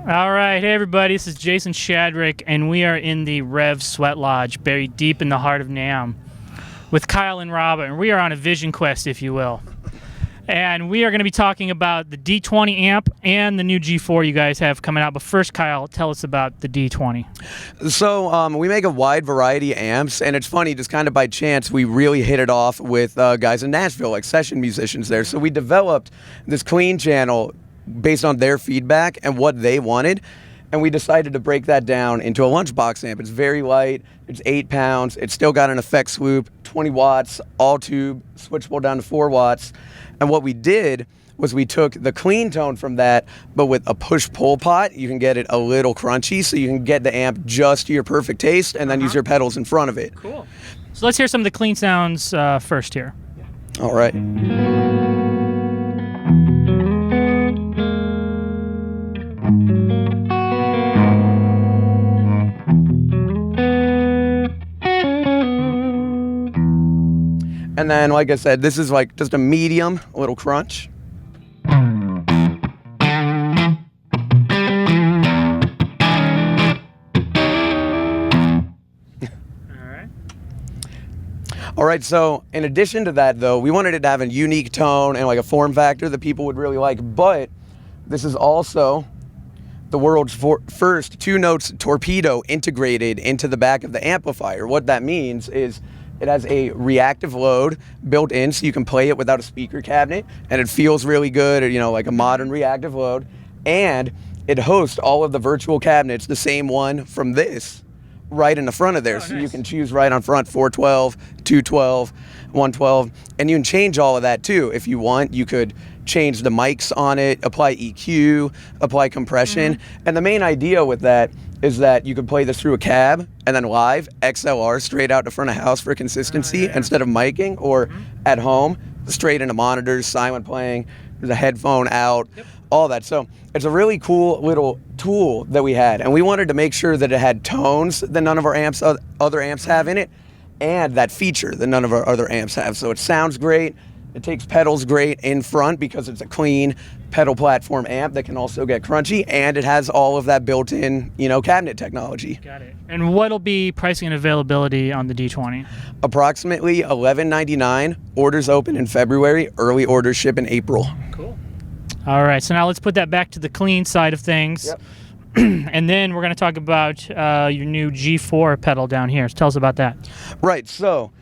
All right, hey everybody, this is Jason Shadrick, and we are in the Revv Sweat Lodge, buried deep in the heart of NAMM, with Kyle and Robert, and we are on a vision quest, if you will. And we are going to be talking about the D20 amp and the new G4 you guys have coming out. But first, Kyle, tell us about the D20. So we make a wide variety of amps, and it's funny, just kind of by chance, we really hit it off with guys in Nashville, like session musicians there. So we developed this clean channel based on their feedback and what they wanted, and we decided to break that down into a lunchbox amp. It's very light, it's 8 pounds, it's still got an effects loop, 20 watts, all tube, switchable down to 4 watts. And what we did was we took the clean tone from that, but with a push-pull pot, you can get it a little crunchy, so you can get the amp just to your perfect taste and then use your pedals in front of it. Cool. So let's hear some of the clean sounds first here. All right. And then, like I said, this is like just a medium, a little crunch. All right. All right, so in addition to that, though, we wanted it to have a unique tone and like a form factor that people would really like, but this is also the world's first 2 notes torpedo integrated into the back of the amplifier. What that means is it has a reactive load built in, so you can play it without a speaker cabinet, and it feels really good, you know, like a modern reactive load. And it hosts all of the virtual cabinets, the same one from this, right in the front of there. So nice. You can choose right on front 412, 212, 112, and you can change all of that too. If you want, you could change the mics on it, apply EQ, apply compression. And the main idea with that is that you could play this through a cab and then live XLR straight out to front of house for consistency instead of miking, or at home straight into monitors, silent playing, there's a headphone out, all that. So it's a really cool little tool that we had, and we wanted to make sure that it had tones that none of our other amps have in it, and that feature that none of our other amps have. So it sounds great. It takes pedals great in front because it's a clean pedal platform amp that can also get crunchy, and it has all of that built-in, you know, cabinet technology. Got it. And what'll be pricing and availability on the D20? Approximately $11.99. Orders open in February. Early orders ship in April. Cool. All right. So now let's put that back to the clean side of things. Yep. And then we're going to talk about your new G4 pedal down here. So tell us about that. Right. So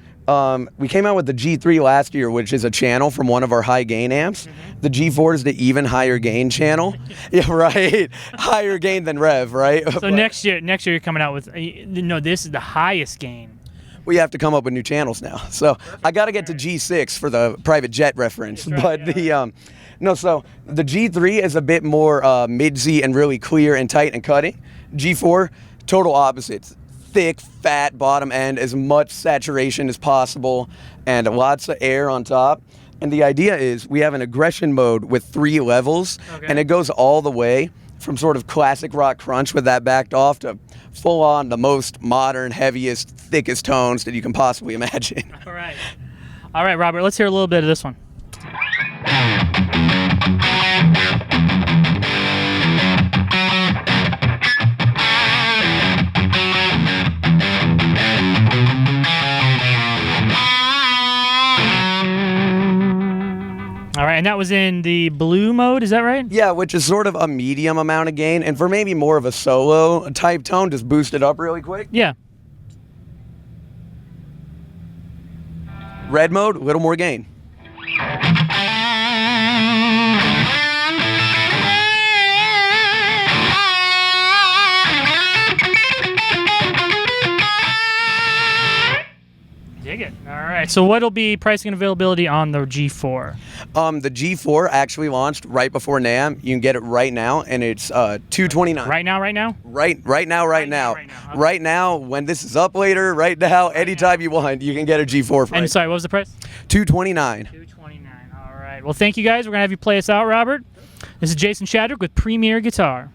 we came out with the G3 last year, which is a channel from one of our high gain amps. The G4 is the even higher gain channel. Yeah, right. Higher gain than Revv, right? So next year you're coming out with, no, this is the highest gain. We have to come up with new channels now. So I got to get to G6 for the private jet reference. Right, but so the G3 is a bit more midsy and really clear and tight and cutting. G4, total opposites. Thick, fat bottom end, as much saturation as possible, and lots of air on top. And the idea is we have an aggression mode with 3 levels, and it goes all the way from sort of classic rock crunch with that backed off to full on the most modern, heaviest, thickest tones that you can possibly imagine. All right. All right, Robert, let's hear a little bit of this one. All right, and that was in the blue mode, is that right? Yeah, which is sort of a medium amount of gain, and for maybe more of a solo type tone, just boost it up really quick. Yeah. Red mode, a little more gain. Dig it. All right. So what'll be pricing and availability on the G4? The G4 actually launched right before NAMM. You can get it right now, and it's $229. Right now. Right now. Okay. Right now, when this is up later, right now, anytime you want, you can get a G4 for And sorry, what was the price? $229. $229. All right. Well, thank you guys. We're gonna have you play us out, Robert. This is Jason Shadrick with Premier Guitar.